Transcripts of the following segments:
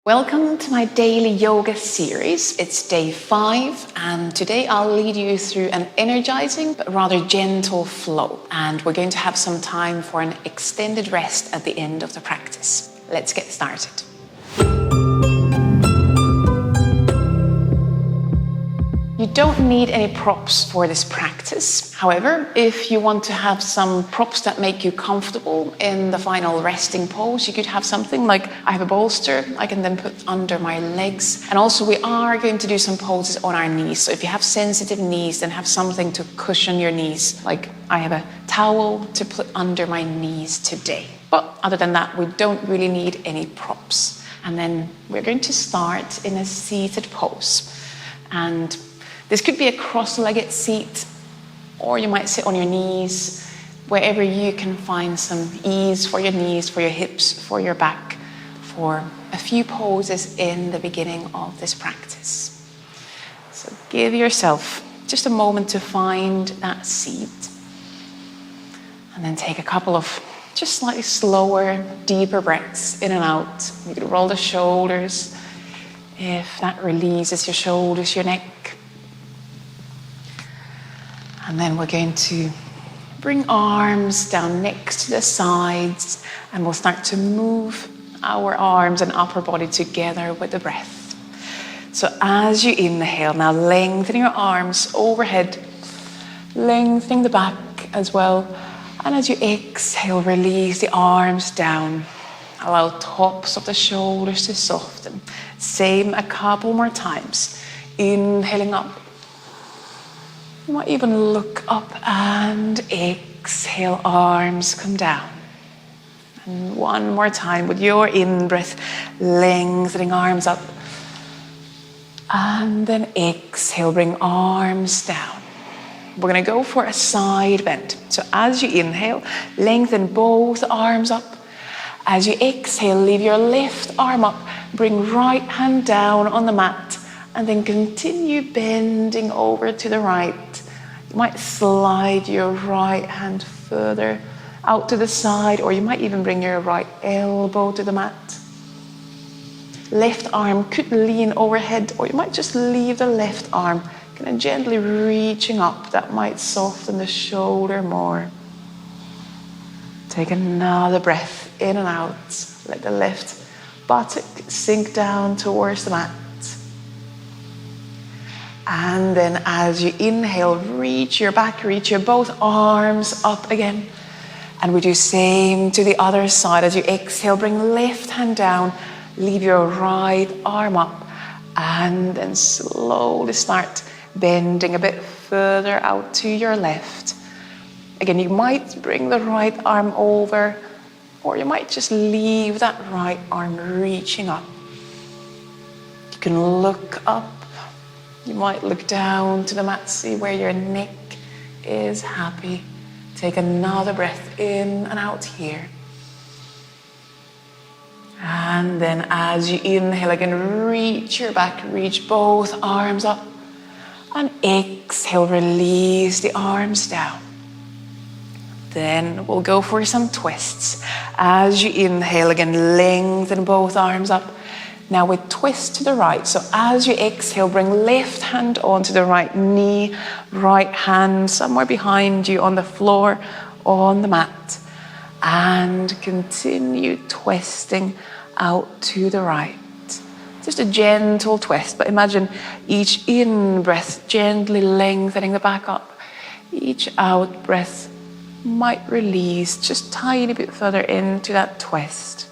Welcome to my daily yoga series. It's day 5 and today I'll lead you through an energizing but rather gentle flow, and we're going to have some time for an extended rest at the end of the practice. Let's get started. You don't need any props for this practice. However, if you want to have some props that make you comfortable in the final resting pose, you could have something like, I have a bolster I can then put under my legs. And also we are going to do some poses on our knees. So if you have sensitive knees, then have something to cushion your knees. Like I have a towel to put under my knees today. But other than that, we don't really need any props. And then we're going to start in a seated pose. And this could be a cross-legged seat, or you might sit on your knees, wherever you can find some ease for your knees, for your hips, for your back, for a few poses in the beginning of this practice. So give yourself just a moment to find that seat. And then take a couple of just slightly slower, deeper breaths in and out. You can roll the shoulders if that releases your shoulders, your neck. And then we're going to bring arms down next to the sides, and we'll start to move our arms and upper body together with the breath. So as you inhale, now lengthening your arms overhead, lengthening the back as well. And as you exhale, release the arms down. Allow tops of the shoulders to soften. Same a couple more times. Inhaling up. You might even look up and exhale, arms come down. And one more time with your in-breath, lengthening arms up. And then exhale, bring arms down. We're going to go for a side bend. So as you inhale, lengthen both arms up. As you exhale, leave your left arm up. Bring right hand down on the mat. And then continue bending over to the right. You might slide your right hand further out to the side, or you might even bring your right elbow to the mat. Left arm could lean overhead, or you might just leave the left arm kind of gently reaching up. That might soften the shoulder more. Take another breath in and out. Let the left buttock sink down towards the mat. And then as you inhale, reach your back, reach your both arms up again. And we do same to the other side. As you exhale, bring left hand down, leave your right arm up, and then slowly start bending a bit further out to your left. Again, you might bring the right arm over, or you might just leave that right arm reaching up. You can look up. You might look down to the mat, see where your neck is happy. Take another breath in and out here. And then as you inhale again, reach your back, reach both arms up. And exhale, release the arms down. Then we'll go for some twists. As you inhale again, lengthen both arms up. Now we twist to the right. So as you exhale, bring left hand onto the right knee, right hand somewhere behind you on the floor, on the mat. And continue twisting out to the right. Just a gentle twist, but imagine each in-breath gently lengthening the back up. Each out-breath might release just a tiny bit further into that twist.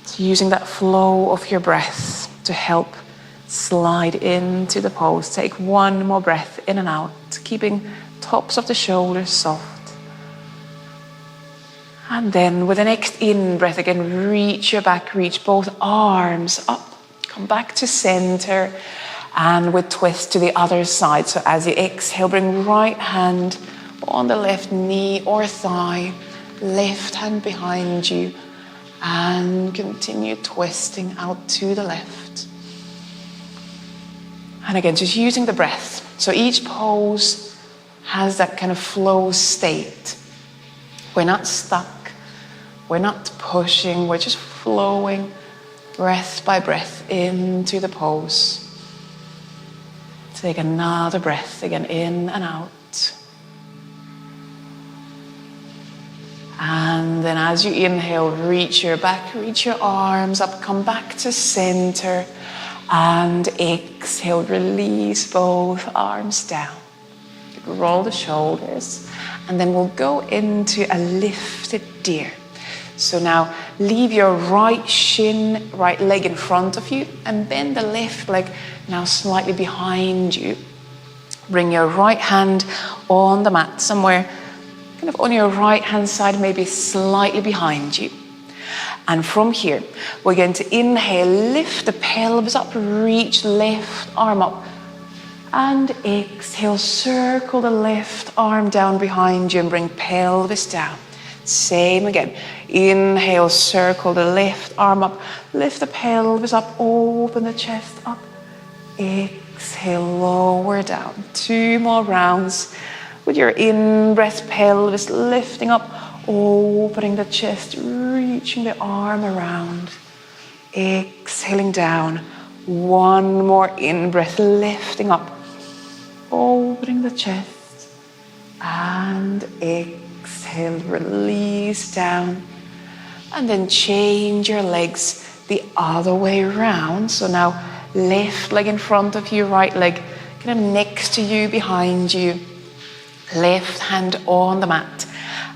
So using that flow of your breath to help slide into the pose. Take one more breath in and out, keeping tops of the shoulders soft. And then with the next in-breath again, reach your back, reach both arms up. Come back to center, and with twist to the other side. So as you exhale, bring right hand on the left knee or thigh, left hand behind you, and continue twisting out to the left. And again, just using the breath. So each pose has that kind of flow state. We're not stuck. We're not pushing. We're just flowing breath by breath into the pose. Take another breath again, in and out. And then as you inhale, reach your back, reach your arms up, come back to center. And exhale, release both arms down. Roll the shoulders. And then we'll go into a lifted deer. So now leave your right shin, right leg in front of you, and bend the left leg now slightly behind you. Bring your right hand on the mat, somewhere kind of on your right hand side, maybe slightly behind you. And from here, we're going to inhale, lift the pelvis up, reach left arm up. And exhale, circle the left arm down behind you and bring pelvis down. Same again. Inhale, circle the left arm up, lift the pelvis up, open the chest up. Exhale, lower down. 2 more rounds. With your in-breath, pelvis lifting up, opening the chest, reaching the arm around. Exhaling down. 1 more in-breath, lifting up, opening the chest. And exhale, release down. And then change your legs the other way around. So now left leg in front of you, right leg kind of next to you, behind you. Left hand on the mat.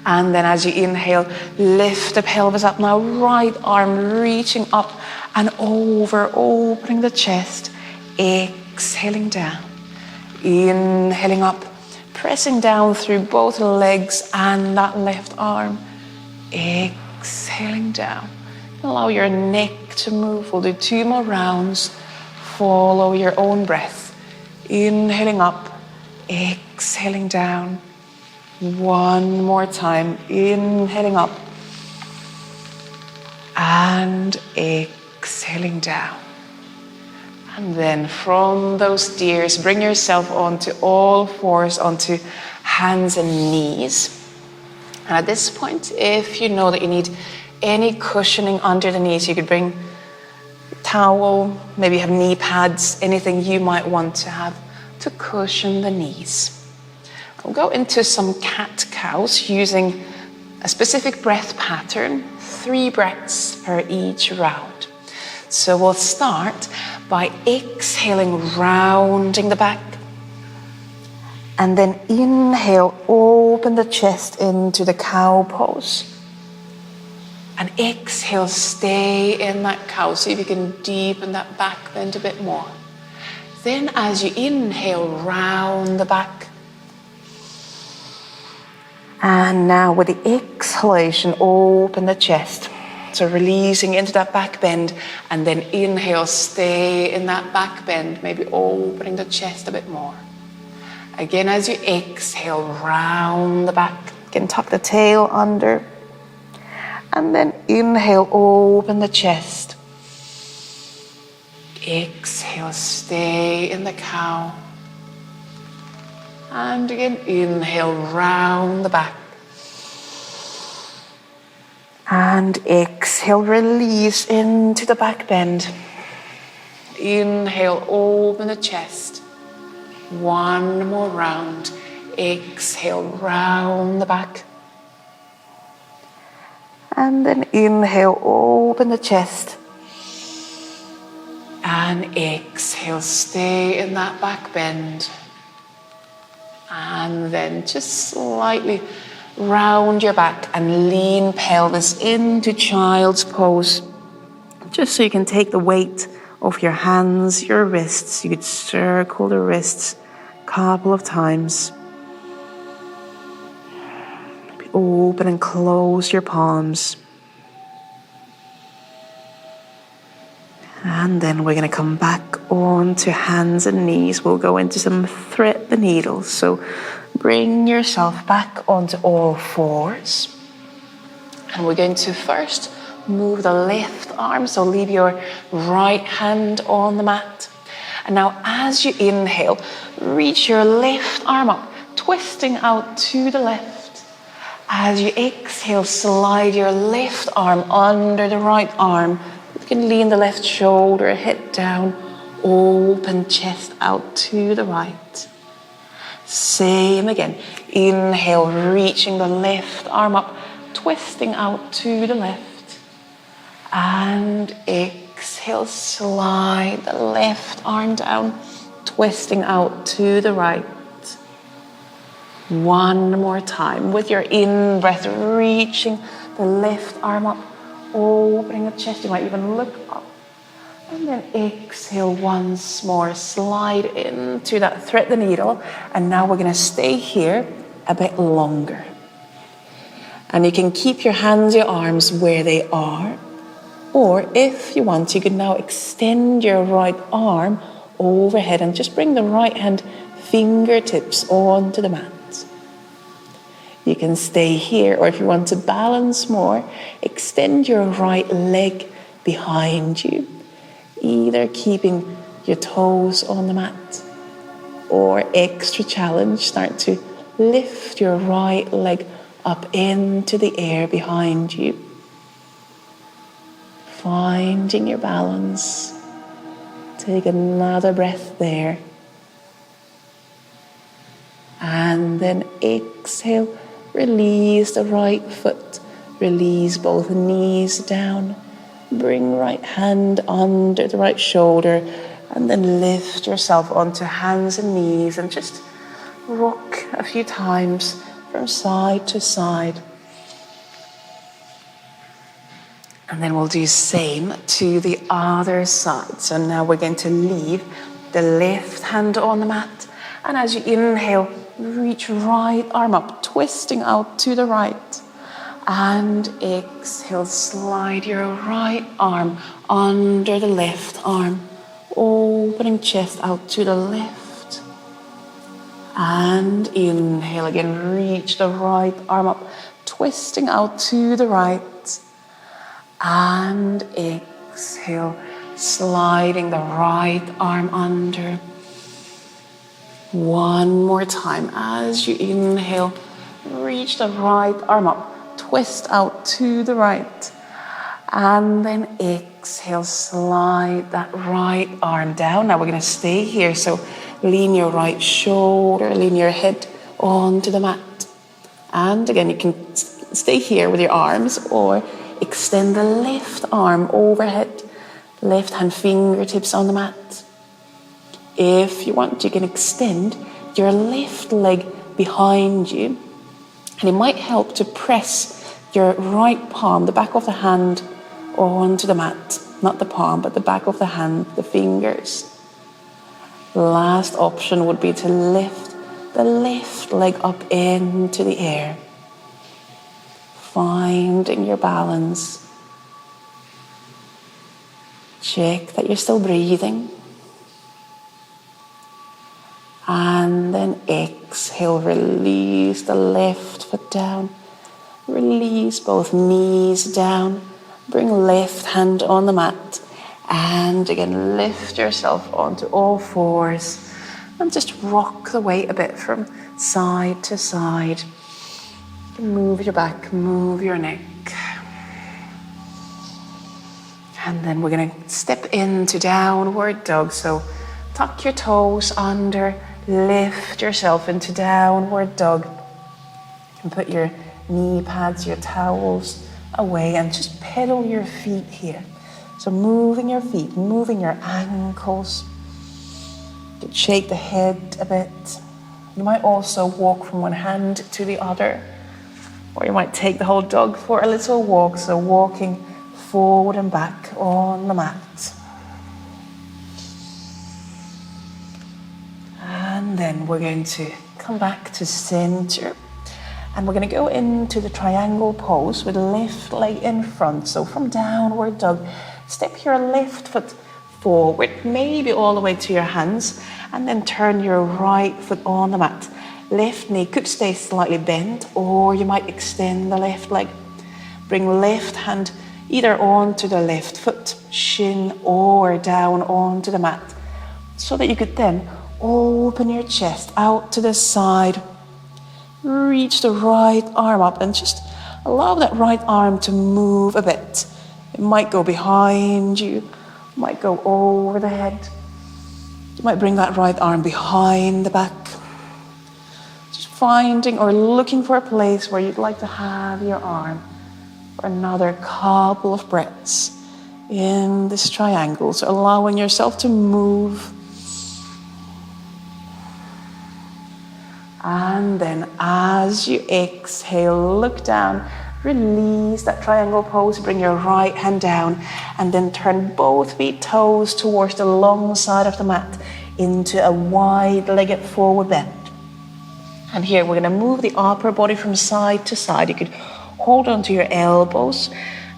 And then as you inhale, lift the pelvis up. Now right arm reaching up and over, opening the chest. Exhaling down. Inhaling up, pressing down through both legs and that left arm. Exhaling down. Allow your neck to move. We'll do 2 more rounds. Follow your own breath. Inhaling up. Exhaling down. 1 more time. Inhaling up. And exhaling down. And then from those deers, bring yourself onto all fours, onto hands and knees. And at this point, if you know that you need any cushioning under the knees, you could bring a towel, maybe have knee pads, anything you might want to have to cushion the knees. We'll go into some cat-cows using a specific breath pattern, 3 breaths per each round. So we'll start by exhaling, rounding the back. And then inhale, open the chest into the cow pose. And exhale, stay in that cow. See if you can deepen that back bend a bit more. Then as you inhale, round the back. And now with the exhalation, open the chest. So releasing into that back bend, and then inhale, stay in that back bend, maybe opening the chest a bit more. Again, as you exhale, round the back. Again, tuck the tail under. And then inhale, open the chest. Exhale, stay in the cow. And again, inhale, round the back. And exhale, release into the back bend. Inhale, open the chest. 1 more round. Exhale, round the back. And then inhale, open the chest. And exhale, stay in that back bend. And then just slightly round your back and lean pelvis into child's pose. Just so you can take the weight of your hands, your wrists. You could circle the wrists a couple of times. Open and close your palms. And then we're going to come back onto hands and knees. We'll go into some thread the needle. So bring yourself back onto all fours. And we're going to first move the left arm. So leave your right hand on the mat. And now as you inhale, reach your left arm up, twisting out to the left. As you exhale, slide your left arm under the right arm, You can lean the left shoulder, head down, open chest out to the right. Same again. Inhale, reaching the left arm up, twisting out to the left. And exhale, slide the left arm down, twisting out to the right. One more time. With your in-breath, reaching the left arm up, opening the chest. You might even look up. And then exhale once more. Slide into that thread the needle. And now we're going to stay here a bit longer. And you can keep your hands, your arms where they are. Or if you want, you can now extend your right arm overhead and just bring the right hand fingertips onto the mat. You can stay here, or if you want to balance more, extend your right leg behind you, either keeping your toes on the mat, or extra challenge, start to lift your right leg up into the air behind you. Finding your balance. Take another breath there. And then exhale, release the right foot, release both knees down, bring right hand under the right shoulder, and then lift yourself onto hands and knees and just rock a few times from side to side. And then we'll do same to the other side. So now we're going to leave the left hand on the mat, and as you inhale, reach right arm up, twisting out to the right. And exhale, slide your right arm under the left arm, opening chest out to the left. And inhale again, reach the right arm up, twisting out to the right. And exhale, sliding the right arm under. One more time. As you inhale, reach the right arm up, twist out to the right. And then exhale, slide that right arm down. Now we're going to stay here. So lean your right shoulder, lean your head onto the mat. And again, you can stay here with your arms, or extend the left arm overhead, left hand fingertips on the mat. If you want, you can extend your left leg behind you, and it might help to press your right palm, the back of the hand, onto the mat. Not the palm, but the back of the hand, the fingers. Last option would be to lift the left leg up into the air. Finding your balance. Check that you're still breathing. And then exhale, release the left foot down. Release both knees down. Bring left hand on the mat. And again, lift yourself onto all fours. And just rock the weight a bit from side to side. Move your back, move your neck. And then we're going to step into downward dog. So tuck your toes under. Lift yourself into downward dog. And put your knee pads, your towels away, and just pedal your feet here. So moving your feet, moving your ankles. You can shake the head a bit. You might also walk from one hand to the other, or you might take the whole dog for a little walk. So walking forward and back on the mat. And then we're going to come back to center. And we're going to go into the triangle pose with left leg in front. So from downward dog, step your left foot forward, maybe all the way to your hands, and then turn your right foot on the mat. Left knee could stay slightly bent, or you might extend the left leg. Bring left hand either onto the left foot, shin, or down onto the mat, so that you could then open your chest out to the side. Reach the right arm up and just allow that right arm to move a bit. It might go behind you, might go over the head. You might bring that right arm behind the back. Just finding or looking for a place where you'd like to have your arm for another couple of breaths in this triangle. So allowing yourself to move. And then as you exhale, look down, release that triangle pose, bring your right hand down, and then turn both feet, toes towards the long side of the mat into a wide-legged forward bend. And here we're going to move the upper body from side to side. You could hold onto your elbows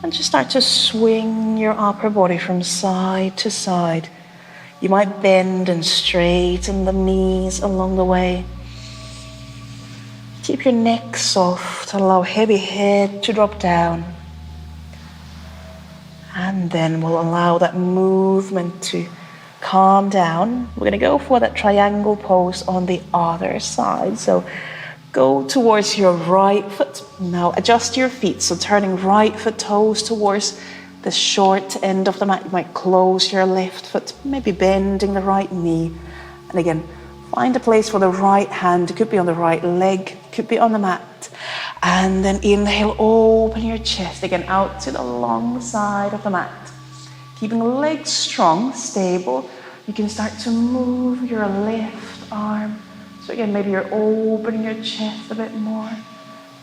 and just start to swing your upper body from side to side. You might bend and straighten the knees along the way. Keep your neck soft, allow heavy head to drop down. And then we'll allow that movement to calm down. We're going to go for that triangle pose on the other side. So go towards your right foot. Now adjust your feet. So turning right foot toes towards the short end of the mat. You might close your left foot, maybe bending the right knee. And again, find a place for the right hand. It could be on the right leg, could be on the mat. And then inhale, open your chest again out to the long side of the mat. Keeping the legs strong, stable. You can start to move your left arm. So again, maybe you're opening your chest a bit more.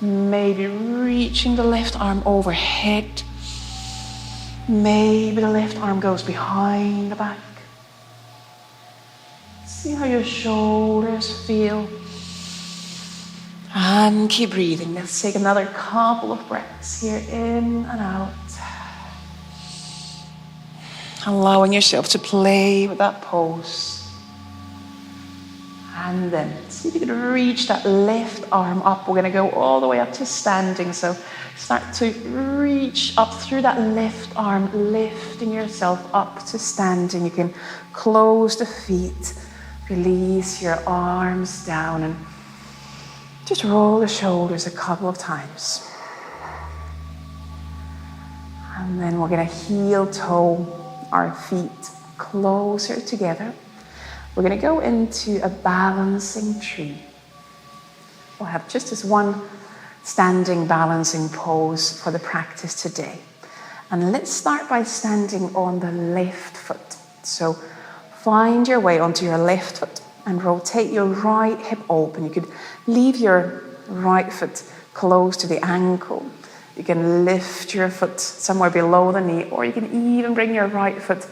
Maybe reaching the left arm overhead. Maybe the left arm goes behind the back. See how your shoulders feel. And keep breathing. Let's take another couple of breaths here, in and out. Allowing yourself to play with that pose. And then see if you can reach that left arm up. We're going to go all the way up to standing. So start to reach up through that left arm, lifting yourself up to standing. You can close the feet. Release your arms down and just roll the shoulders a couple of times. And then we're going to heel toe our feet closer together. We're going to go into a balancing tree. We'll have just this one standing balancing pose for the practice today. And let's start by standing on the left foot. So find your way onto your left foot and rotate your right hip open. You could leave your right foot close to the ankle. You can lift your foot somewhere below the knee, or you can even bring your right foot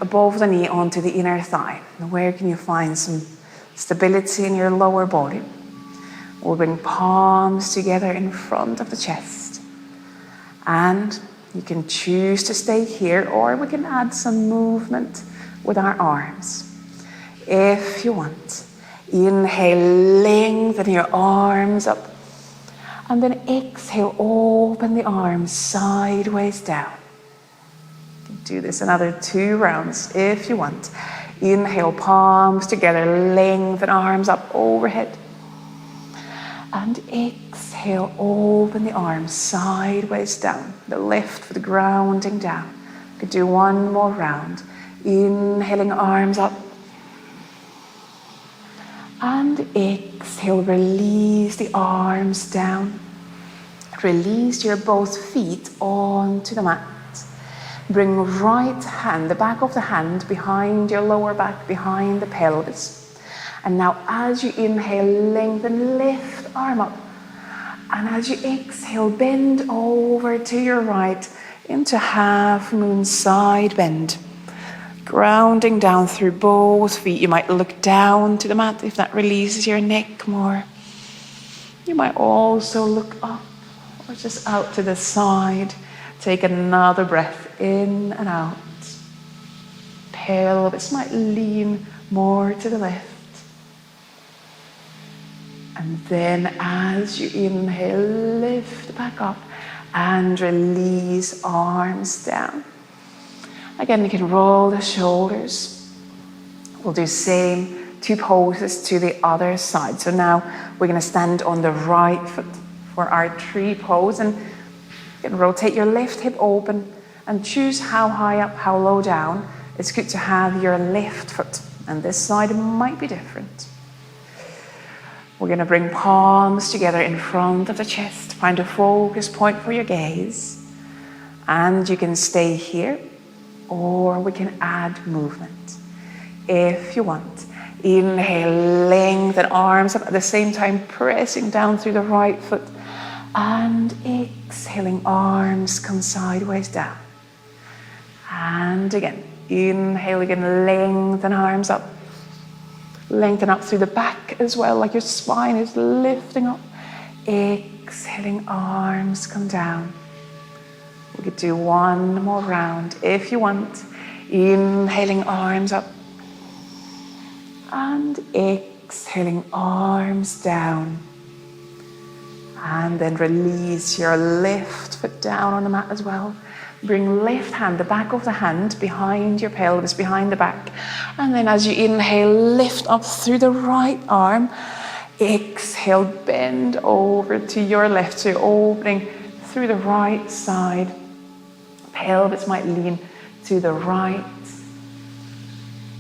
above the knee onto the inner thigh. And where can you find some stability in your lower body? We'll bring palms together in front of the chest. And you can choose to stay here, or we can add some movement with our arms. If you want, inhale, lengthen your arms up. And then exhale, open the arms sideways down. You can do this another 2 rounds if you want. Inhale, palms together, lengthen arms up overhead. And exhale, open the arms sideways down. The left foot grounding down. You could do 1 more round. Inhaling, arms up. And exhale, release the arms down. Release your both feet onto the mat. Bring right hand, the back of the hand, behind your lower back, behind the pelvis. And now as you inhale, lengthen, left arm up. And as you exhale, bend over to your right into half moon side bend. Grounding down through both feet. You might look down to the mat if that releases your neck more. You might also look up or just out to the side. Take another breath in and out. Pelvis might lean more to the left. And then as you inhale, lift back up and release arms down. Again, you can roll the shoulders. We'll do same 2 poses to the other side. So now we're going to stand on the right foot for our tree pose. And you can rotate your left hip open. And choose how high up, how low down. It's good to have your left foot, and this side might be different. We're going to bring palms together in front of the chest. Find a focus point for your gaze. And you can stay here, or we can add movement if you want. Inhale, lengthen arms up at the same time, pressing down through the right foot. And exhaling, arms come sideways down. And again, inhale again, lengthen arms up. Lengthen up through the back as well, like your spine is lifting up. Exhaling, arms come down. We could do one more round if you want. Inhaling, arms up. And exhaling, arms down. And then release your left foot down on the mat as well. Bring left hand, the back of the hand, behind your pelvis, behind the back. And then as you inhale, lift up through the right arm. Exhale, bend over to your left. So you're opening through the right side. Pelvis might lean to the right.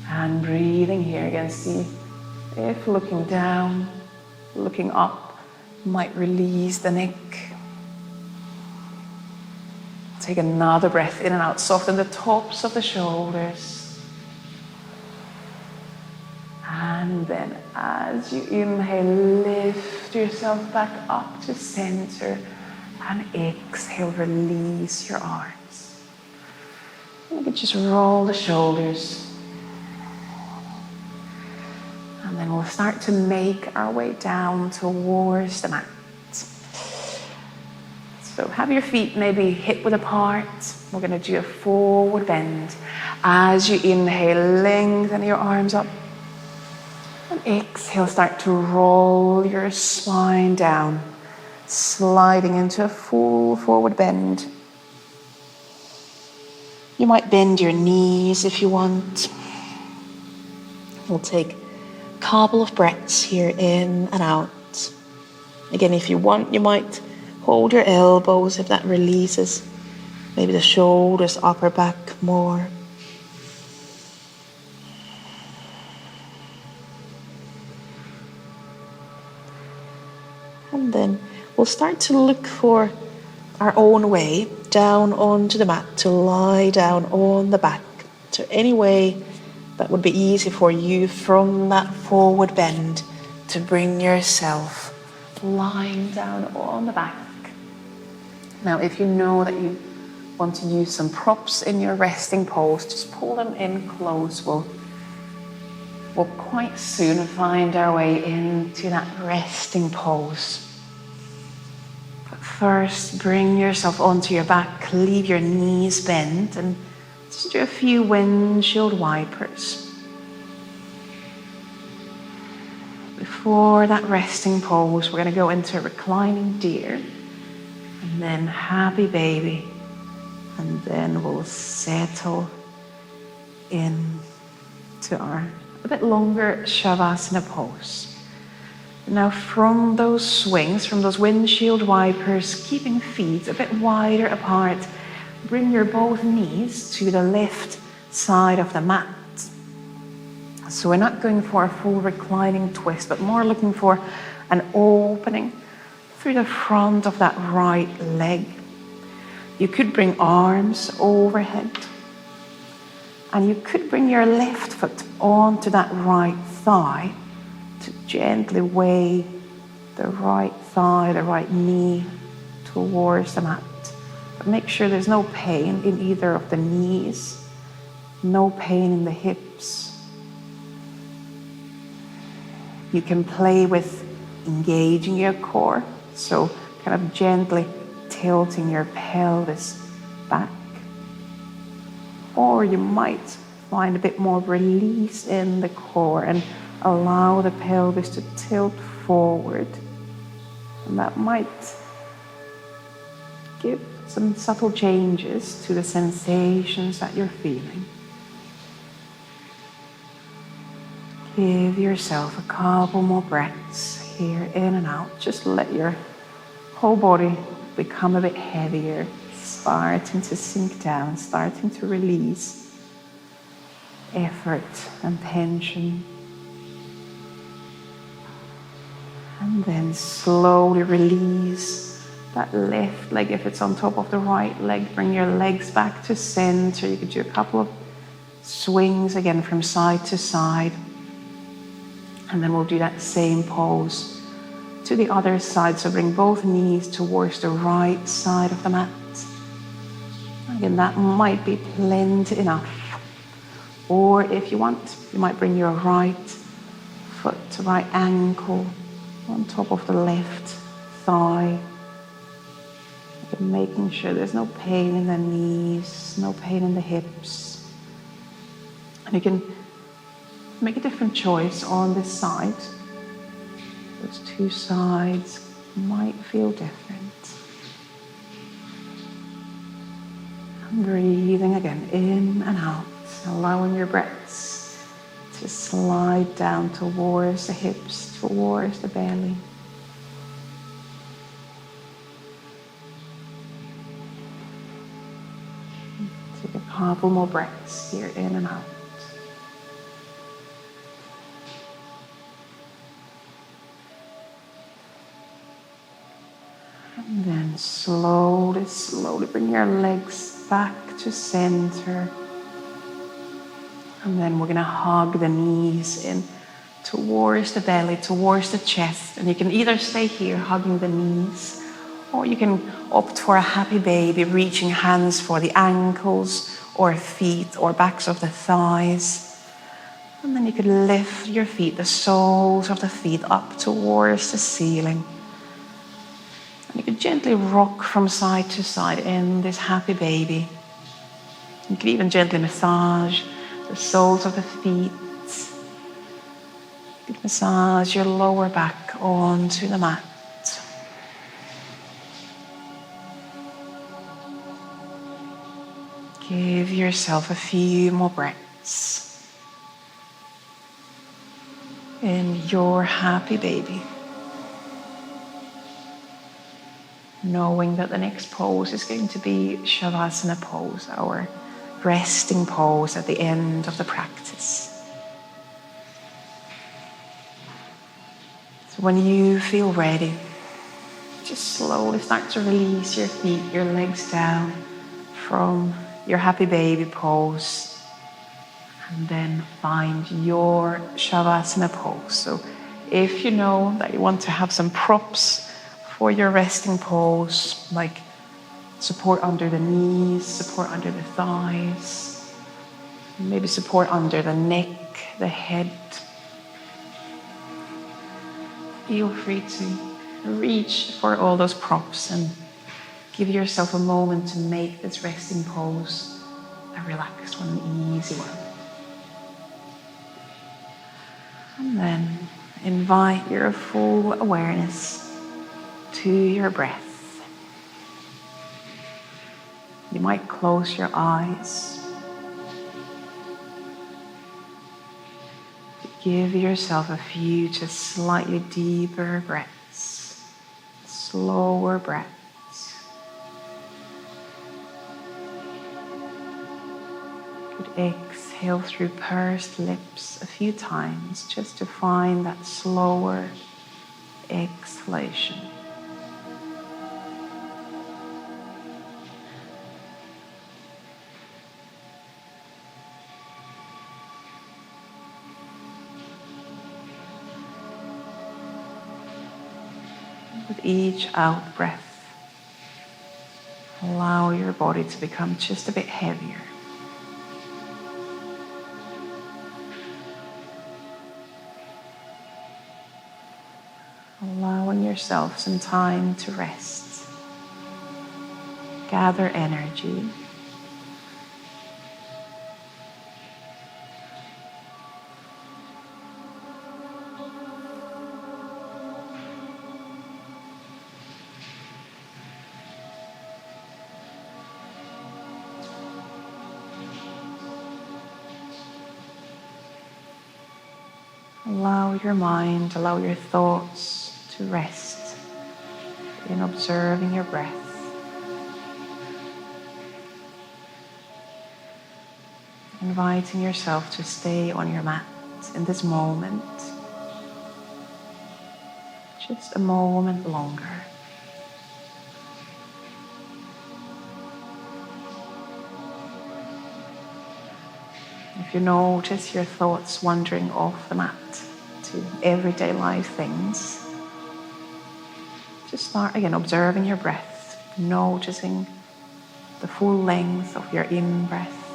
And breathing here again. See if looking down, looking up, might release the neck. Take another breath in and out. Soften the tops of the shoulders. And then as you inhale, lift yourself back up to center. And exhale, release your arms. You can just roll the shoulders. And then we'll start to make our way down towards the mat. So have your feet maybe hip width apart. We're going to do a forward bend. As you inhale, lengthen your arms up. And exhale, start to roll your spine down, sliding into a full forward bend. You might bend your knees if you want. We'll take a couple of breaths here in and out. Again, if you want, you might hold your elbows if that releases maybe the shoulders, upper back more. And then we'll start to look for our own way down onto the mat, to lie down on the back. So any way that would be easy for you from that forward bend to bring yourself lying down on the back. Now, if you know that you want to use some props in your resting pose, just pull them in close. We'll quite soon find our way into that resting pose. But first, bring yourself onto your back, leave your knees bent, and just do a few windshield wipers. Before that resting pose, we're going to go into reclining deer. And then happy baby, and then we'll settle in to our a bit longer Savasana pose. Now from those swings, from those windshield wipers, keeping feet a bit wider apart, bring your both knees to the left side of the mat. So we're not going for a full reclining twist, but more looking for an opening through the front of that right leg. You could bring arms overhead, and you could bring your left foot onto that right thigh to gently weigh the right thigh, the right knee towards the mat. But make sure there's no pain in either of the knees, no pain in the hips. You can play with engaging your core. So kind of gently tilting your pelvis back. Or you might find a bit more release in the core and allow the pelvis to tilt forward. And that might give some subtle changes to the sensations that you're feeling. Give yourself a couple more breaths here, in and out. Just let your whole body become a bit heavier, starting to sink down, starting to release effort and tension. And then slowly release that left leg. If it's on top of the right leg, bring your legs back to center. You could do a couple of swings again from side to side. And then we'll do that same pose to the other side. So bring both knees towards the right side of the mat. Again, that might be plenty enough. Or if you want, you might bring your right foot to right ankle on top of the left thigh. Again, making sure there's no pain in the knees, no pain in the hips. And you can make a different choice on this side. Those two sides might feel different. And breathing again in and out, allowing your breaths to slide down towards the hips, towards the belly. Take a couple more breaths here, in and out. And then slowly, slowly bring your legs back to center. And then we're going to hug the knees in towards the belly, towards the chest. And you can either stay here hugging the knees, or you can opt for a happy baby, reaching hands for the ankles or feet or backs of the thighs. And then you can lift your feet, the soles of the feet, up towards the ceiling. And you can gently rock from side to side in this happy baby. You can even gently massage the soles of the feet. You can massage your lower back onto the mat. Give yourself a few more breaths in your happy baby. Knowing that the next pose is going to be Savasana pose, our resting pose at the end of the practice. So when you feel ready, just slowly start to release your feet, your legs down from your happy baby pose, and then find your Savasana pose. So if you know that you want to have some props for your resting pose, like support under the knees, support under the thighs, maybe support under the neck, the head, feel free to reach for all those props and give yourself a moment to make this resting pose a relaxed one, an easy one. And then invite your full awareness to your breath. You might close your eyes. Give yourself a few just slightly deeper breaths, slower breaths. Exhale through pursed lips a few times just to find that slower exhalation. With each out breath, allow your body to become just a bit heavier. Allowing yourself some time to rest, gather energy. Allow your mind, allow your thoughts to rest in observing your breath. inviting yourself to stay on your mat in this moment, just a moment longer. If you notice your thoughts wandering off the mat to everyday life things, just start again observing your breath, noticing the full length of your in-breath,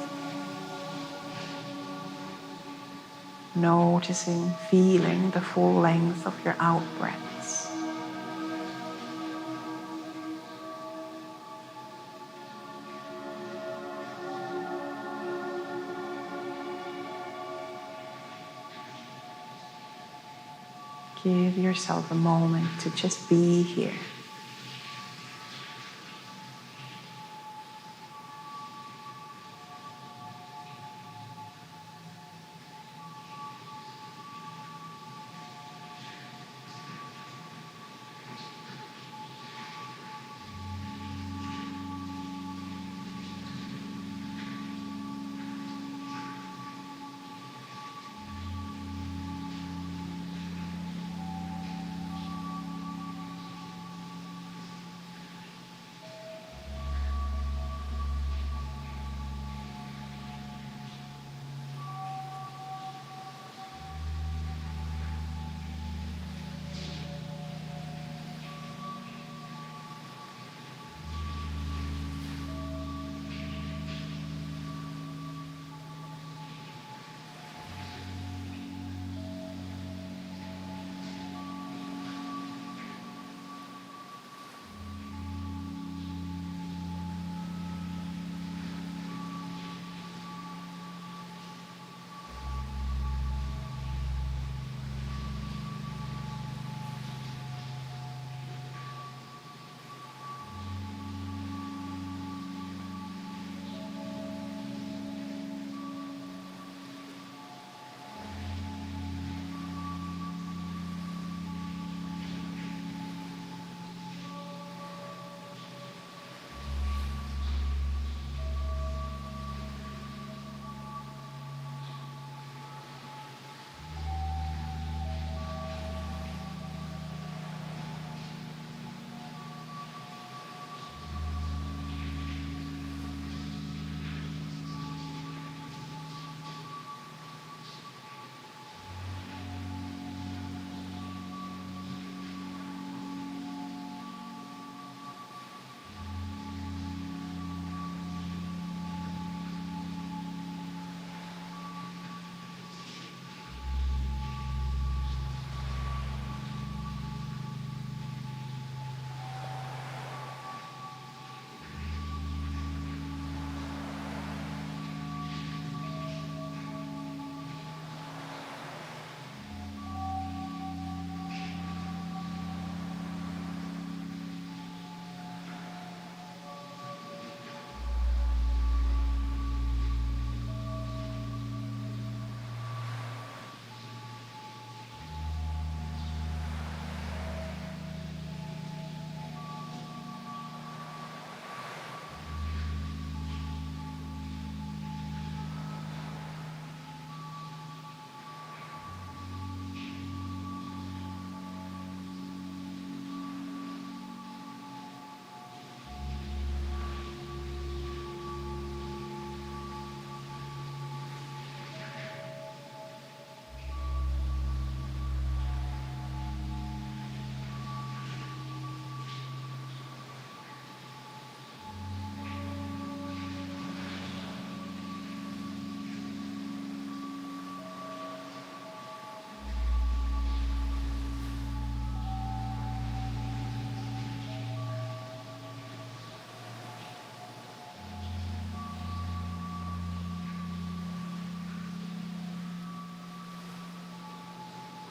noticing, feeling the full length of your out-breaths. Give yourself a moment to just be here.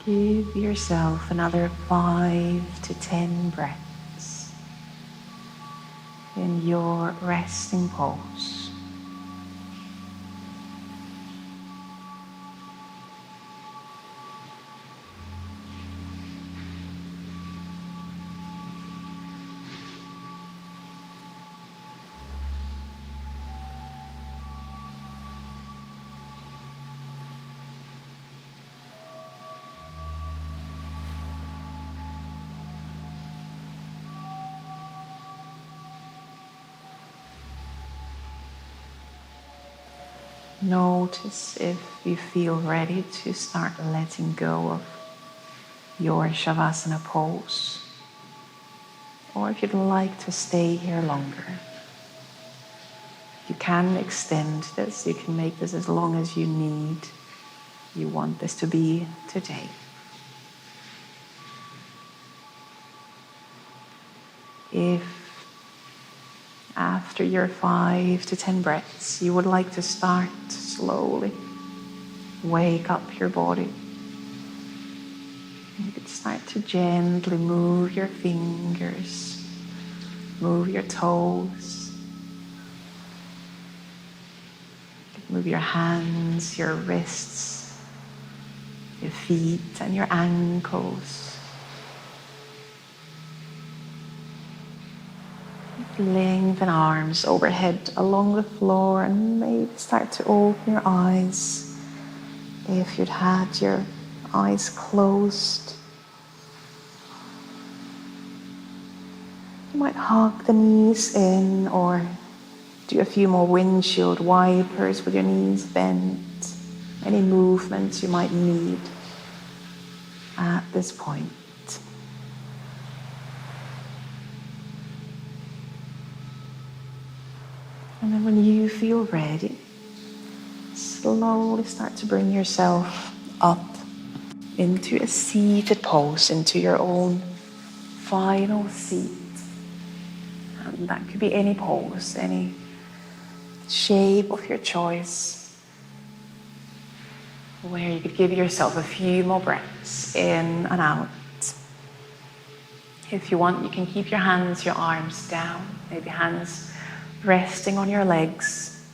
Give yourself another 5 to 10 breaths in your resting pose. Notice if you feel ready to start letting go of your Savasana pose, or if you'd like to stay here longer. You can extend this, you can make this as long as you need, you want this to be today. If after your 5 to 10 breaths, you would like to start slowly, wake up your body. You could start to gently move your fingers, move your toes, move your hands, your wrists, your feet and your ankles. Lengthen arms overhead along the floor and maybe start to open your eyes if you'd had your eyes closed. You might hug the knees in or do a few more windshield wipers with your knees bent. Any movements you might need at this point. And then when you feel ready, slowly start to bring yourself up into a seated pose, into your own final seat. And that could be any pose, any shape of your choice, where you could give yourself a few more breaths in and out. If you want, you can keep your hands, your arms down, maybe hands resting on your legs,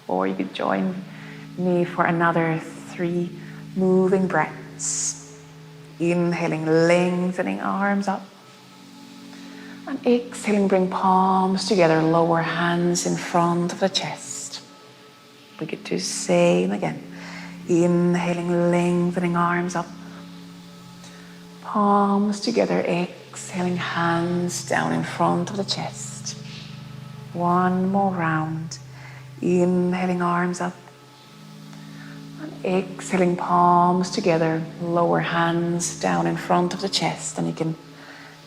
or you could join me for another 3 moving breaths. Inhaling, lengthening arms up, and exhaling, bring palms together, lower hands in front of the chest. We could do the same again. Inhaling, lengthening arms up, palms together, exhaling, hands down in front of the chest. One more round. Inhaling, arms up. And exhaling, palms together, lower hands down in front of the chest. And you can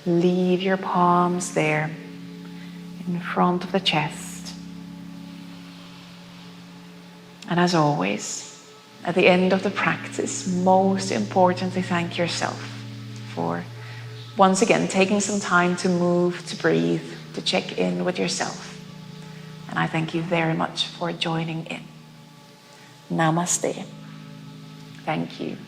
leave your palms there in front of the chest. And as always, at the end of the practice, most importantly, thank yourself for once again taking some time to move, to breathe, to check in with yourself. And I thank you very much for joining in. Namaste. Thank you.